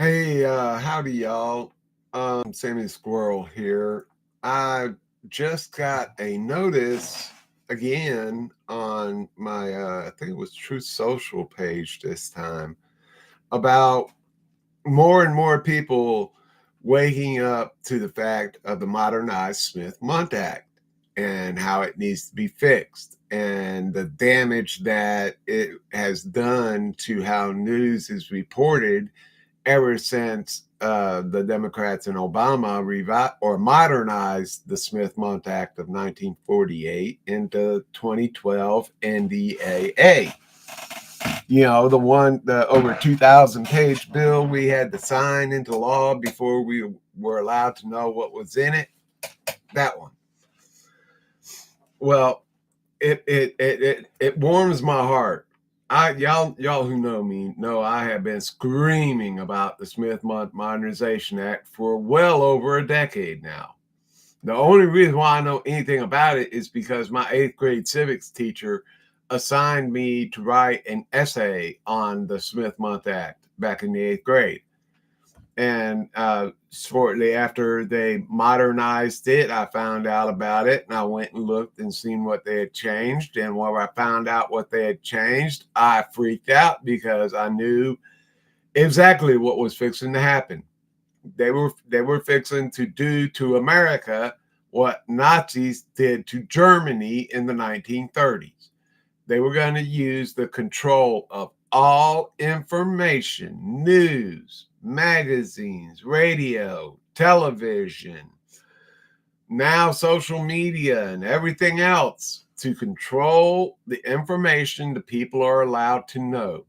Hey, howdy, y'all. Sammy Squirrel here. I just got a notice again on my, I think it was Truth Social page this time, about more and more people waking up to the fact of the modernized Smith-Mundt Act and how it needs to be fixed and the damage that it has done to how news is reported ever since the Democrats and Obama modernized the Smith-Mundt Act of 1948 into 2012 NDAA. You know, the over 2,000 page bill we had to sign into law before we were allowed to know what was in it. That one. Well, it warms my heart. Y'all who know me know I have been screaming about the Smith-Mundt Modernization Act for well over a decade now. The only reason why I know anything about it is because my 8th grade civics teacher assigned me to write an essay on the Smith-Mundt Act back in the 8th grade. And shortly after they modernized it, I found out about it, and I went and looked and seen what they had changed. And when I found out what they had changed, I freaked out because I knew exactly what was fixing to happen. They were fixing to do to America what Nazis did to Germany in the 1930s. They were going to use the control of all information, news, magazines, radio, television, now social media and everything else to control the information the people are allowed to know.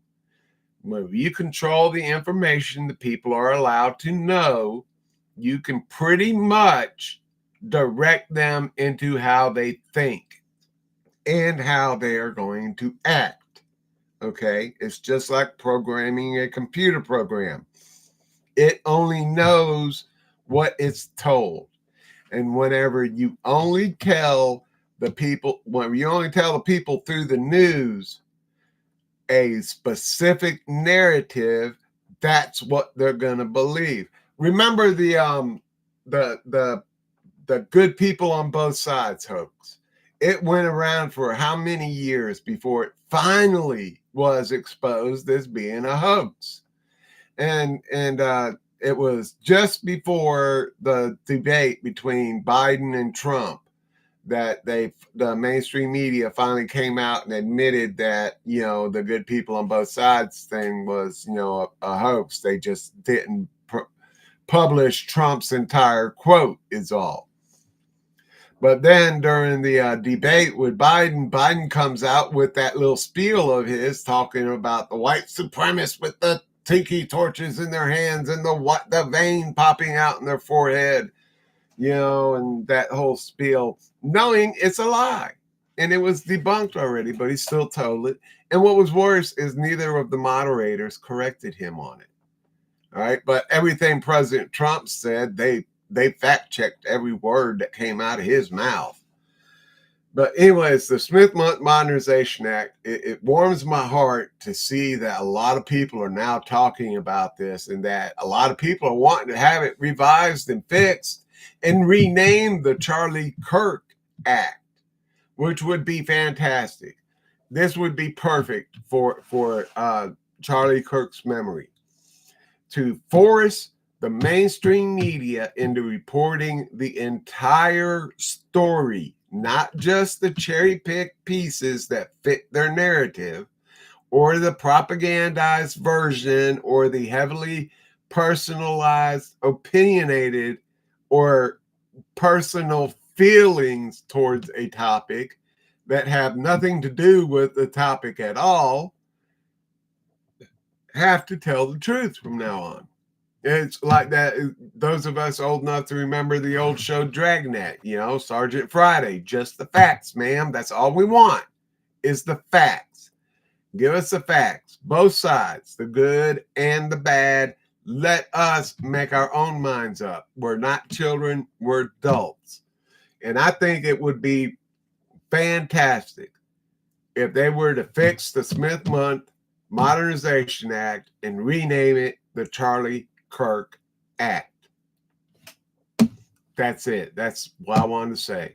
When you control the information the people are allowed to know, you can pretty much direct them into how they think and how they are going to act. Okay, it's just like programming a computer program. It only knows what it's told. And whenever you only tell the people, when you only tell the people through the news a specific narrative, that's what they're going to believe. Remember the good people on both sides hoax. It went around for how many years before it finally was exposed as being a hoax? And it was just before the debate between Biden and Trump that the mainstream media finally came out and admitted that, you know, the good people on both sides thing was, you know, a hoax. They just didn't publish Trump's entire quote is all. But then during the debate with Biden comes out with that little spiel of his talking about the white supremacists with the tiki torches in their hands and the vein popping out in their forehead, you know, and that whole spiel, knowing it's a lie. And it was debunked already, but he still told it. And what was worse is neither of the moderators corrected him on it. All right. But everything President Trump said, they fact-checked every word that came out of his mouth. But anyways, the Smith-Mundt Modernization Act, it warms my heart to see that a lot of people are now talking about this and that a lot of people are wanting to have it revised and fixed and renamed the Charlie Kirk Act, which would be fantastic. This would be perfect for Charlie Kirk's memory, to force the mainstream media into reporting the entire story, not just the cherry-picked pieces that fit their narrative, or the propagandized version, or the heavily personalized, opinionated, or personal feelings towards a topic that have nothing to do with the topic at all. Have to tell the truth from now on. It's like that. Those of us old enough to remember the old show Dragnet, you know, Sergeant Friday, just the facts, ma'am. That's all we want is the facts. Give us the facts, both sides, the good and the bad. Let us make our own minds up. We're not children, we're adults. And I think it would be fantastic if they were to fix the Smith-Mundt Modernization Act and rename it the Charlie Kirk Act. That's it. That's what I wanted to say.